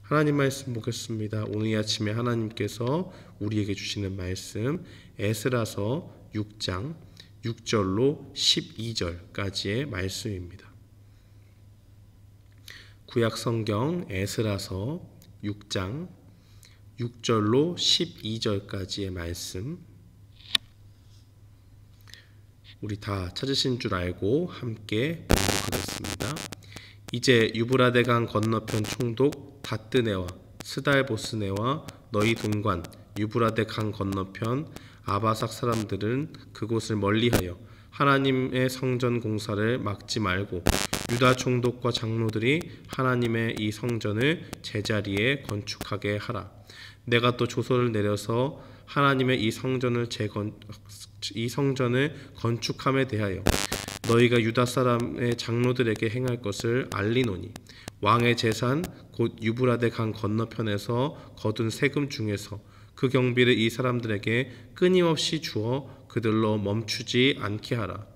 하나님 말씀 보겠습니다. 오늘 이 아침에 하나님께서 우리에게 주시는 말씀 에스라서 6장 6절로 12절까지의 말씀입니다. 구약성경 에스라서 6장 6절로 12절까지의 말씀, 우리 다 찾으신 줄 알고 함께 봉독하겠습니다. 이제 유브라데강 건너편 총독 다뜨네와 스달보스네와 너희 동관 유브라데 강 건너편 아바삭 사람들은 그곳을 멀리하여 하나님의 성전 공사를 막지 말고 유다 총독과 장로들이 하나님의 이 성전을 제자리에 건축하게 하라. 내가 또 조서를 내려서 하나님의 이 성전을 건축함에 대하여 너희가 유다 사람의 장로들에게 행할 것을 알리노니 왕의 재산 곧 유브라데 강 건너편에서 거둔 세금 중에서 그 경비를 이 사람들에게 끊임없이 주어 그들로 멈추지 않게 하라.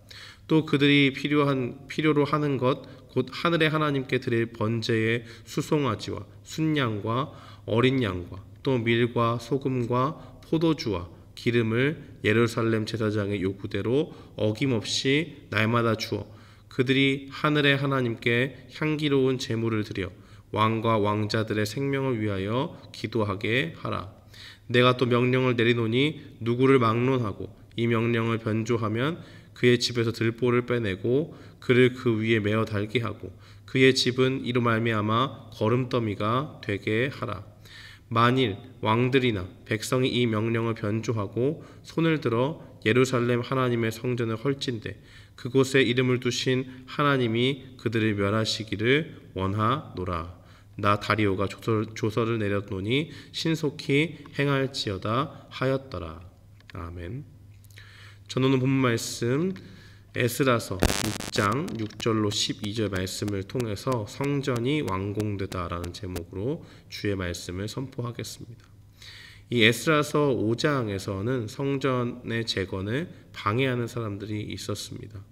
또 그들이 필요로 하는 것 곧 하늘의 하나님께 드릴 번제의 수송아지와 순양과 어린 양과 또 밀과 소금과 포도주와 기름을 예루살렘 제사장의 요구대로 어김없이 날마다 주어 그들이 하늘의 하나님께 향기로운 제물을 드려 왕과 왕자들의 생명을 위하여 기도하게 하라. 내가 또 명령을 내리노니 누구를 막론하고 이 명령을 변조하면 그의 집에서 들보를 빼내고 그를 그 위에 메어 달게 하고 그의 집은 이로 말미암아 거름더미가 되게 하라. 만일 왕들이나 백성이 이 명령을 변조하고 손을 들어 예루살렘 하나님의 성전을 헐진대 그곳에 이름을 두신 하나님이 그들을 멸하시기를 원하노라. 나 다리오가 조서를 내렸노니 신속히 행할지어다 하였더라. 아멘. 저는 본문 말씀 에스라서 6장 6절로 12절 말씀을 통해서 성전이 완공되다라는 제목으로 주의 말씀을 선포하겠습니다. 이 에스라서 5장에서는 성전의 재건을 방해하는 사람들이 있었습니다.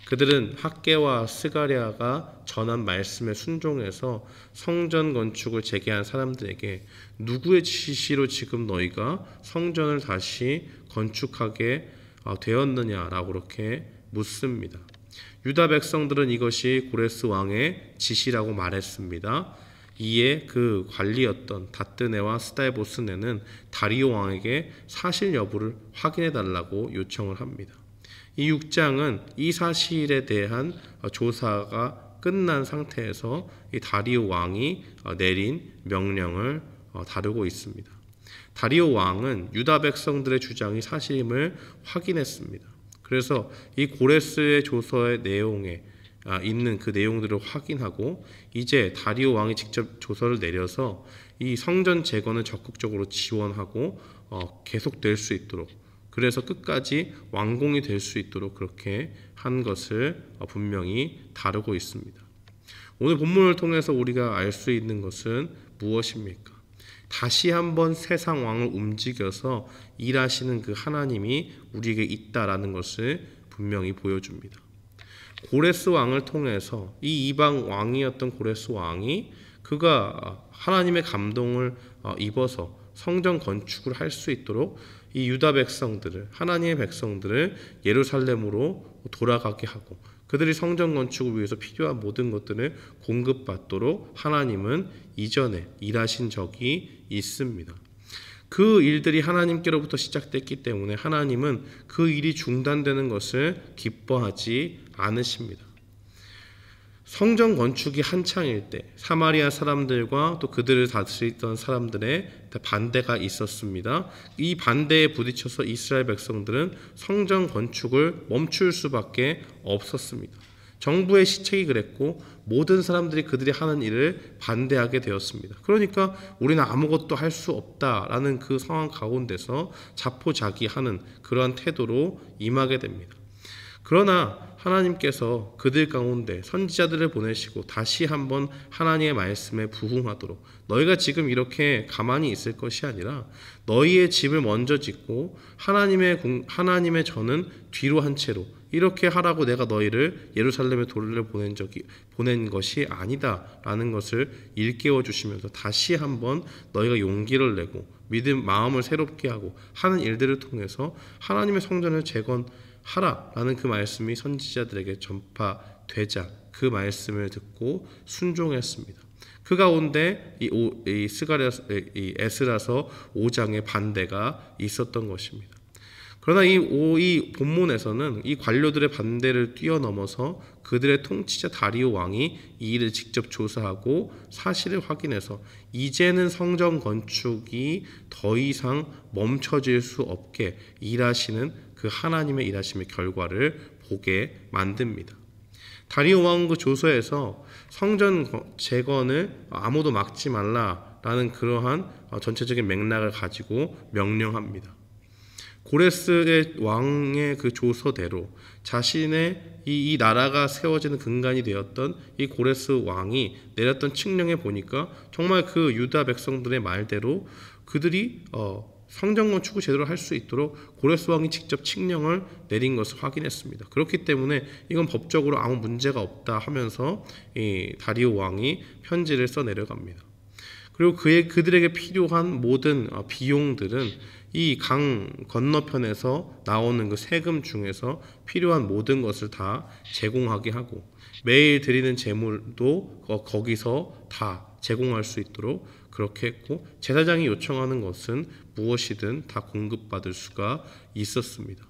그들은 학개와 스가랴가 전한 말씀에 순종해서 성전 건축을 재개한 사람들에게 누구의 지시로 지금 너희가 성전을 다시 건축하게 되었느냐라고 그렇게 묻습니다. 유다 백성들은 이것이 고레스 왕의 지시라고 말했습니다. 이에 그 관리였던 다뜨네와 스달보스네는 다리오 왕에게 사실 여부를 확인해 달라고 요청을 합니다. 이 6장은 이 사실에 대한 조사가 끝난 상태에서 이 다리오 왕이 내린 명령을 다루고 있습니다. 다리오 왕은 유다 백성들의 주장이 사실임을 확인했습니다. 그래서 이 고레스의 조서의 내용에 있는 그 내용들을 확인하고 이제 다리오 왕이 직접 조서를 내려서 이 성전 재건을 적극적으로 지원하고 계속될 수 있도록, 그래서 끝까지 완공이 될 수 있도록 그렇게 한 것을 분명히 다루고 있습니다. 오늘 본문을 통해서 우리가 알 수 있는 것은 무엇입니까? 다시 한번 세상 왕을 움직여서 일하시는 그 하나님이 우리에게 있다라는 것을 분명히 보여줍니다. 고레스 왕을 통해서 이 이방 왕이었던 고레스 왕이 그가 하나님의 감동을 입어서 성전 건축을 할 수 있도록 이 유다 백성들을, 하나님의 백성들을 예루살렘으로 돌아가게 하고 그들이 성전 건축을 위해서 필요한 모든 것들을 공급받도록 하나님은 이전에 일하신 적이 있습니다. 그 일들이 하나님께로부터 시작됐기 때문에 하나님은 그 일이 중단되는 것을 기뻐하지 않으십니다. 성전 건축이 한창일 때 사마리아 사람들과 또 그들을 다스리던 사람들의 반대가 있었습니다. 이 반대에 부딪혀서 이스라엘 백성들은 성전 건축을 멈출 수밖에 없었습니다. 정부의 시책이 그랬고 모든 사람들이 그들이 하는 일을 반대하게 되었습니다. 그러니까 우리는 아무것도 할 수 없다라는 그 상황 가운데서 자포자기하는 그러한 태도로 임하게 됩니다. 그러나 하나님께서 그들 가운데 선지자들을 보내시고 다시 한번 하나님의 말씀에 부응하도록, 너희가 지금 이렇게 가만히 있을 것이 아니라 너희의 집을 먼저 짓고 하나님의 전은 뒤로 한 채로 이렇게 하라고 내가 너희를 예루살렘에 보낸 것이 아니다라는 것을 일깨워 주시면서 다시 한번 너희가 용기를 내고 마음을 새롭게 하고 하는 일들을 통해서 하나님의 성전을 재건하라라는 그 말씀이 선지자들에게 전파되자 그 말씀을 듣고 순종했습니다. 그 가운데 에스라서 5장의 반대가 있었던 것입니다. 그러나 이 본문에서는 이 관료들의 반대를 뛰어넘어서 그들의 통치자 다리오 왕이 이 일을 직접 조사하고 사실을 확인해서 이제는 성전 건축이 더 이상 멈춰질 수 없게 일하시는 그 하나님의 일하심의 결과를 보게 만듭니다. 다리오 왕 그 조서에서 성전 재건을 아무도 막지 말라라는 그러한 전체적인 맥락을 가지고 명령합니다. 고레스의 왕의 그 조서대로 자신의 이 나라가 세워지는 근간이 되었던 이 고레스 왕이 내렸던 칙령에 보니까 정말 그 유다 백성들의 말대로 그들이 성전 건축을 제대로 할 수 있도록 고레스 왕이 직접 칙령을 내린 것을 확인했습니다. 그렇기 때문에 이건 법적으로 아무 문제가 없다 하면서 이 다리오 왕이 편지를 써 내려갑니다. 그리고 그들에게 필요한 모든 비용들은 이 강 건너편에서 나오는 그 세금 중에서 필요한 모든 것을 다 제공하게 하고 매일 드리는 제물도 거기서 다 제공할 수 있도록 그렇게 했고 제사장이 요청하는 것은 무엇이든 다 공급받을 수가 있었습니다.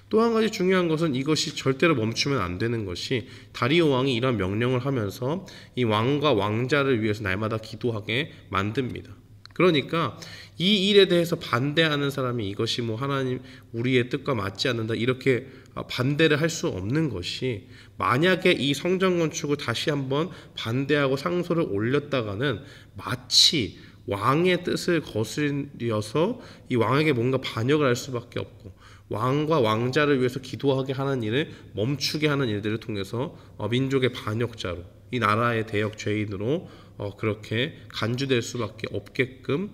또 한 가지 중요한 것은 이것이 절대로 멈추면 안 되는 것이 다리오 왕이 이런 명령을 하면서 이 왕과 왕자를 위해서 날마다 기도하게 만듭니다. 그러니까 이 일에 대해서 반대하는 사람이 이것이 하나님 우리의 뜻과 맞지 않는다 이렇게 반대를 할 수 없는 것이 만약에 이 성전 건축을 다시 한번 반대하고 상소를 올렸다가는 마치 왕의 뜻을 거스려서 이 왕에게 뭔가 반역을 할 수밖에 없고 왕과 왕자를 위해서 기도하게 하는 일을 멈추게 하는 일들을 통해서 민족의 반역자로 이 나라의 대역 죄인으로 그렇게 간주될 수밖에 없게끔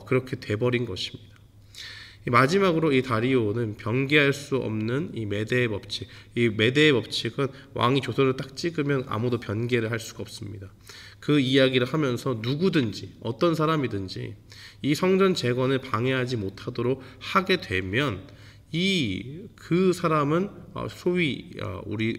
그렇게 돼버린 것입니다. 마지막으로 이 다리오는 변개할 수 없는 이 메대의 법칙. 이 메대의 법칙은 왕이 조서를 딱 찍으면 아무도 변개를 할 수가 없습니다. 그 이야기를 하면서 누구든지 어떤 사람이든지 이 성전 재건을 방해하지 못하도록 하게 되면 그 사람은 소위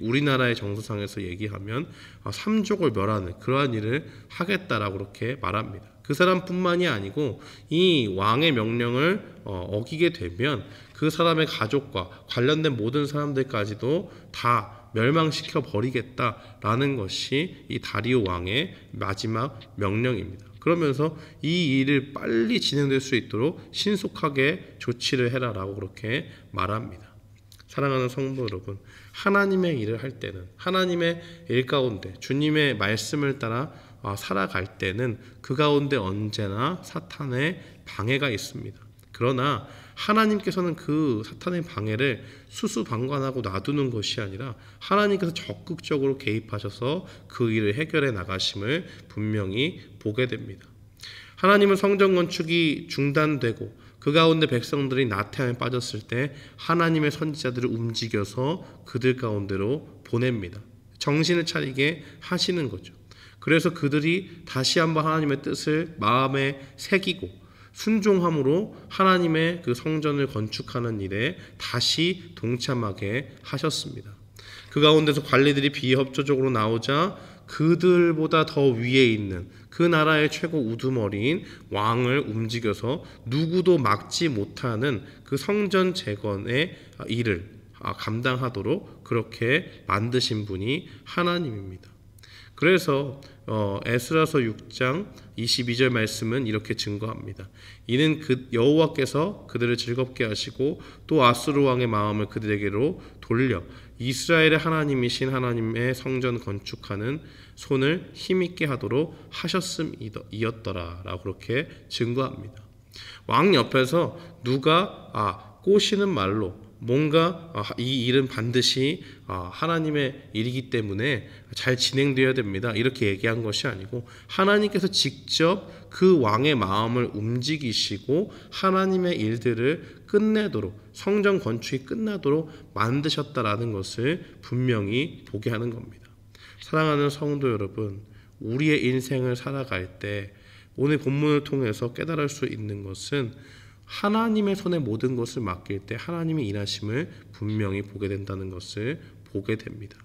우리나라의 정서상에서 얘기하면 삼족을 멸하는 그러한 일을 하겠다라고 그렇게 말합니다. 그 사람뿐만이 아니고 이 왕의 명령을 어기게 되면 그 사람의 가족과 관련된 모든 사람들까지도 다 멸망시켜 버리겠다라는 것이 이 다리오 왕의 마지막 명령입니다. 그러면서 이 일을 빨리 진행될 수 있도록 신속하게 조치를 해라라고 그렇게 말합니다. 사랑하는 성도 여러분, 하나님의 일을 할 때는 하나님의 일 가운데 주님의 말씀을 따라 살아갈 때는 그 가운데 언제나 사탄의 방해가 있습니다. 그러나 하나님께서는 그 사탄의 방해를 수수방관하고 놔두는 것이 아니라 하나님께서 적극적으로 개입하셔서 그 일을 해결해 나가심을 분명히 보게 됩니다. 하나님은 성전 건축이 중단되고 그 가운데 백성들이 나태함에 빠졌을 때 하나님의 선지자들을 움직여서 그들 가운데로 보냅니다. 정신을 차리게 하시는 거죠. 그래서 그들이 다시 한번 하나님의 뜻을 마음에 새기고 순종함으로 하나님의 그 성전을 건축하는 일에 다시 동참하게 하셨습니다. 그 가운데서 관리들이 비협조적으로 나오자 그들보다 더 위에 있는 그 나라의 최고 우두머리인 왕을 움직여서 누구도 막지 못하는 그 성전 재건의 일을 감당하도록 그렇게 만드신 분이 하나님입니다. 그래서 에스라서 6장 22절 말씀은 이렇게 증거합니다. 이는 그 여호와께서 그들을 즐겁게 하시고 또 아수르 왕의 마음을 그들에게로 돌려 이스라엘의 하나님이신 하나님의 성전 건축하는 손을 힘있게 하도록 하셨음이었더라 라고 그렇게 증거합니다. 왕 옆에서 누가 꼬시는 말로 뭔가 이 일은 반드시 하나님의 일이기 때문에 잘 진행되어야 됩니다. 이렇게 얘기한 것이 아니고 하나님께서 직접 그 왕의 마음을 움직이시고 하나님의 일들을 끝내도록, 성전 건축이 끝나도록 만드셨다라는 것을 분명히 보게 하는 겁니다. 사랑하는 성도 여러분, 우리의 인생을 살아갈 때 오늘 본문을 통해서 깨달을 수 있는 것은 하나님의 손에 모든 것을 맡길 때 하나님의 일하심을 분명히 보게 된다는 것을 보게 됩니다.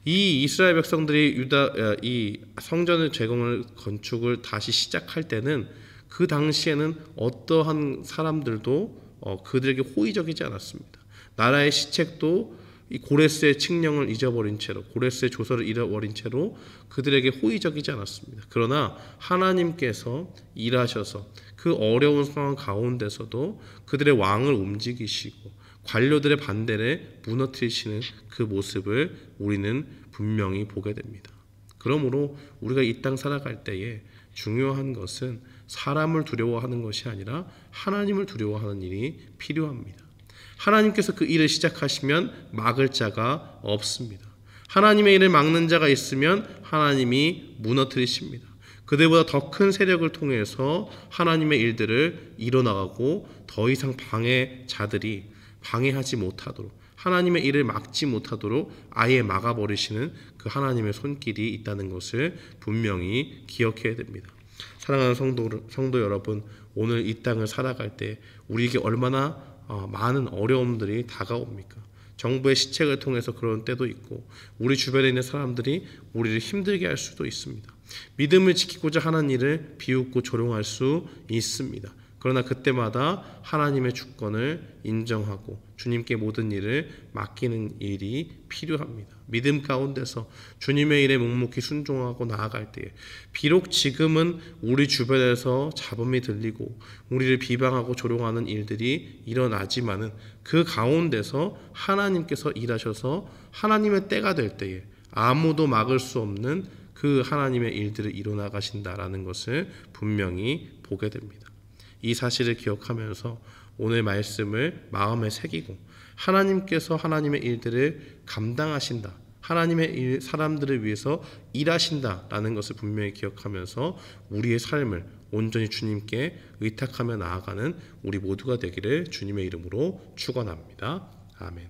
이 이스라엘 백성들이 이 성전의 건축을 다시 시작할 때는 그 당시에는 어떠한 사람들도 그들에게 호의적이지 않았습니다. 나라의 시책도 이 고레스의 칙령을 잊어버린 채로, 고레스의 조서를 잃어버린 채로 그들에게 호의적이지 않았습니다. 그러나 하나님께서 일하셔서 그 어려운 상황 가운데서도 그들의 왕을 움직이시고 관료들의 반대를 무너뜨리시는 그 모습을 우리는 분명히 보게 됩니다. 그러므로 우리가 이 땅 살아갈 때에 중요한 것은 사람을 두려워하는 것이 아니라 하나님을 두려워하는 일이 필요합니다. 하나님께서 그 일을 시작하시면 막을 자가 없습니다. 하나님의 일을 막는 자가 있으면 하나님이 무너뜨리십니다. 그들보다 더 큰 세력을 통해서 하나님의 일들을 이뤄나가고 더 이상 방해자들이 방해하지 못하도록, 하나님의 일을 막지 못하도록 아예 막아버리시는 그 하나님의 손길이 있다는 것을 분명히 기억해야 됩니다. 사랑하는 성도 여러분, 오늘 이 땅을 살아갈 때 우리에게 얼마나 많은 어려움들이 다가옵니까? 정부의 시책을 통해서 그런 때도 있고 우리 주변에 있는 사람들이 우리를 힘들게 할 수도 있습니다. 믿음을 지키고자 하는 일을 비웃고 조롱할 수 있습니다. 그러나 그때마다 하나님의 주권을 인정하고 주님께 모든 일을 맡기는 일이 필요합니다. 믿음 가운데서 주님의 일에 묵묵히 순종하고 나아갈 때에 비록 지금은 우리 주변에서 잡음이 들리고 우리를 비방하고 조롱하는 일들이 일어나지만은 그 가운데서 하나님께서 일하셔서 하나님의 때가 될 때에 아무도 막을 수 없는 그 하나님의 일들을 이뤄나가신다라는 것을 분명히 보게 됩니다. 이 사실을 기억하면서 오늘 말씀을 마음에 새기고 하나님께서 하나님의 일들을 감당하신다, 하나님의 사람들을 위해서 일하신다라는 것을 분명히 기억하면서 우리의 삶을 온전히 주님께 의탁하며 나아가는 우리 모두가 되기를 주님의 이름으로 축원합니다. 아멘.